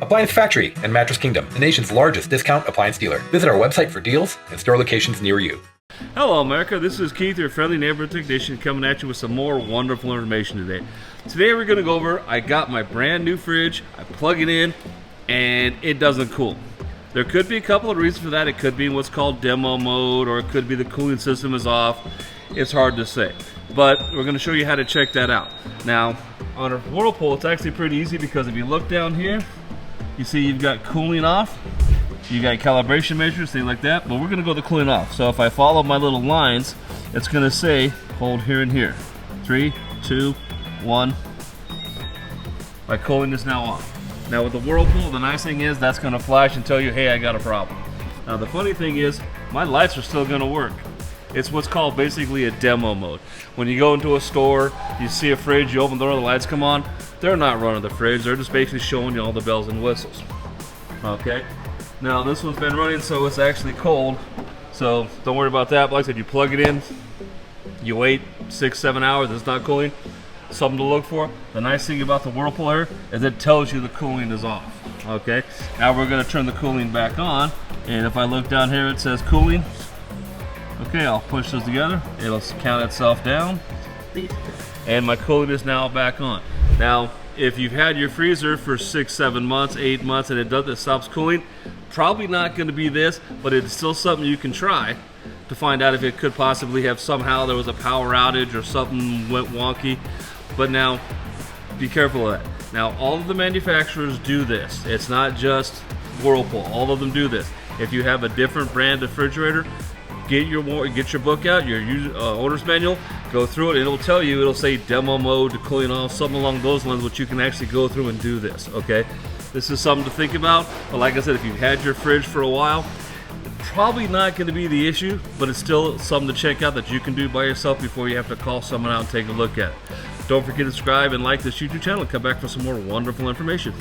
Appliance Factory and Mattress Kingdom, the nation's largest discount appliance dealer. Visit our website for deals and store locations near you. Hello America, this is Keith, your friendly neighborhood technician, coming at you with some more wonderful information today. Today we're going to go over, I got my brand new fridge, I plug it in, and it doesn't cool. There could be a couple of reasons for that. It could be in what's called demo mode, or it could be the cooling system is off. It's hard to say. But we're going to show you how to check that out. Now, on a Whirlpool, it's actually pretty easy because if you look down here, you see you've got cooling off. You got calibration measures, things like that, but we're going to go to cooling off. So if I follow my little lines, it's going to say hold here and here. 3, 2, 1. My cooling is now off. Now with the Whirlpool, the nice thing is that's going to flash and tell you, hey, I got a problem. Now the funny thing is, my lights are still going to work. It's what's called basically a demo mode. When you go into a store, you see a fridge, you open the door, the lights come on. They're not running the fridge, they're just basically showing you all the bells and whistles. Okay? Now this one's been running, so it's actually cold. So don't worry about that. But like I said, you plug it in, you wait 6-7 hours, it's not cooling. Something to look for. The nice thing about the Whirlpool here is it tells you the cooling is off. Okay, now we're going to turn the cooling back on, and if I look down here it says cooling. Okay, I'll push those together, it'll count itself down, and my cooling is now back on. Now if you've had your freezer for 6-7 months, 8 months, and it stops cooling, probably not going to be this, but it's still something you can try to find out if it could possibly have somehow there was a power outage or something went wonky. But now, be careful of that. Now, all of the manufacturers do this. It's not just Whirlpool. All of them do this. If you have a different brand of refrigerator, get your book out, your owner's manual, go through it, and it'll tell you, it'll say demo mode to cooling off, something along those lines, which you can actually go through and do this, okay? This is something to think about. But like I said, if you've had your fridge for a while, probably not going to be the issue, but it's still something to check out that you can do by yourself before you have to call someone out and take a look at it. Don't forget to subscribe and like this YouTube channel and come back for some more wonderful information.